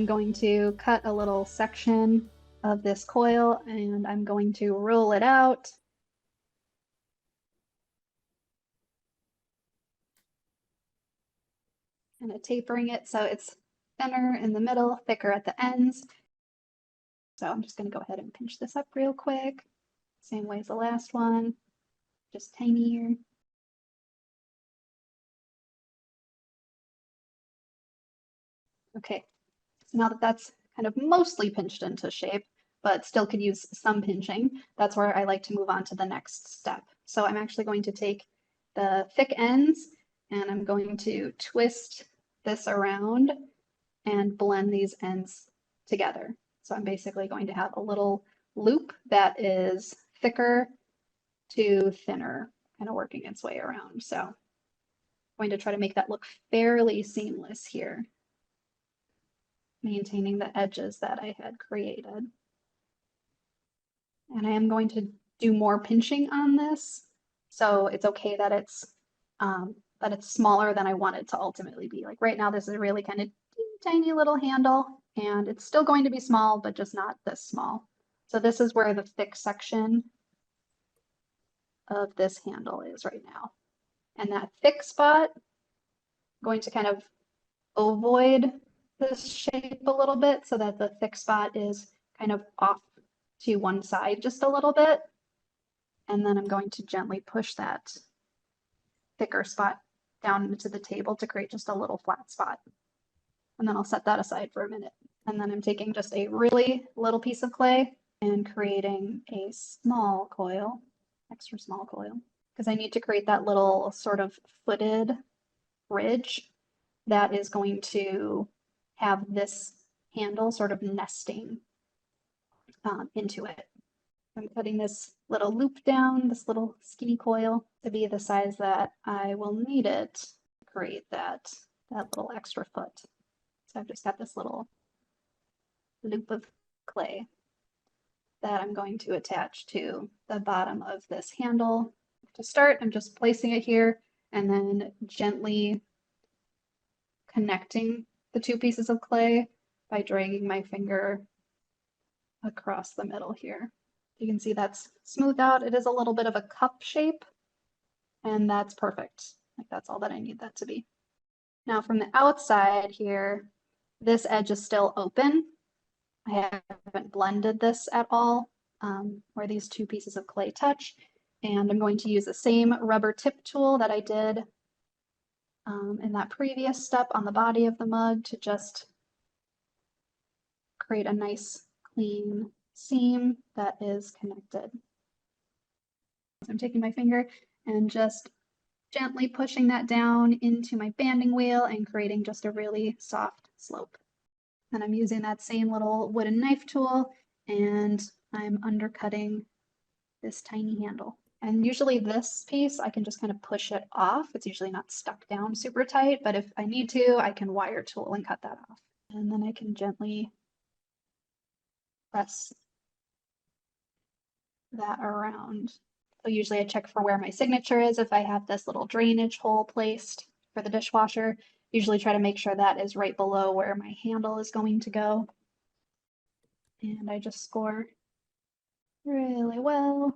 going to cut a little section of this coil and I'm going to roll it out. Kind of tapering it so it's thinner in the middle, thicker at the ends. So I'm just going to go ahead and pinch this up real quick. Same way as the last one, just tinier. Okay, so now that that's kind of mostly pinched into shape, but still could use some pinching, that's where I like to move on to the next step. So I'm actually going to take the thick ends and I'm going to twist this around and blend these ends together. So I'm basically going to have a little loop that is thicker to thinner, kind of working its way around. So I'm going to try to make that look fairly seamless here, maintaining the edges that I had created. And I am going to do more pinching on this, so it's okay that it's smaller than I want it to ultimately be. Like right now, this is a really kind of tiny little handle, and it's still going to be small, but just not this small. So this is where the thick section of this handle is right now. And that thick spot, I'm going to kind of ovoid this shape a little bit so that the thick spot is kind of off to one side just a little bit. And then I'm going to gently push that thicker spot down into the table to create just a little flat spot. And then I'll set that aside for a minute. And then I'm taking just a really little piece of clay and creating a small coil, extra small coil, because I need to create that little sort of footed ridge that is going to have this handle sort of nesting into it. I'm cutting this little loop down, this little skinny coil, to be the size that I will need it to create that little extra foot. So I've just got this little loop of clay that I'm going to attach to the bottom of this handle. To start, I'm just placing it here and then gently connecting the two pieces of clay by dragging my finger across the middle here. You can see that's smoothed out. It is a little bit of a cup shape, and that's perfect. Like that's all that I need that to be. Now from the outside here, this edge is still open. I haven't blended this at all where these two pieces of clay touch. And I'm going to use the same rubber tip tool that I did in that previous step on the body of the mug to just create a nice clean seam that is connected. So I'm taking my finger and just gently pushing that down into my banding wheel and creating just a really soft slope. And I'm using that same little wooden knife tool and I'm undercutting this tiny handle. And usually this piece, I can just kind of push it off. It's usually not stuck down super tight, but if I need to, I can wire tool and cut that off. And then I can gently press that around. So usually I check for where my signature is. If I have this little drainage hole placed for the dishwasher, usually try to make sure that is right below where my handle is going to go. And I just score really well.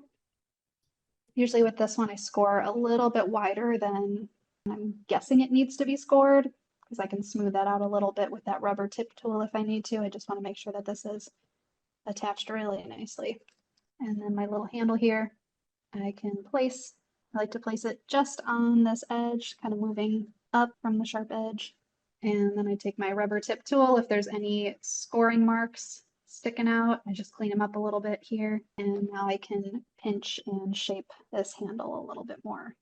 Usually with this one, I score a little bit wider than I'm guessing it needs to be scored because I can smooth that out a little bit with that rubber tip tool if I need to. I just want to make sure that this is attached really nicely. And then my little handle here, I like to place it just on this edge, kind of moving up from the sharp edge. And then I take my rubber tip tool. If there's any scoring marks sticking out, I just clean them up a little bit here. And now I can pinch and shape this handle a little bit more.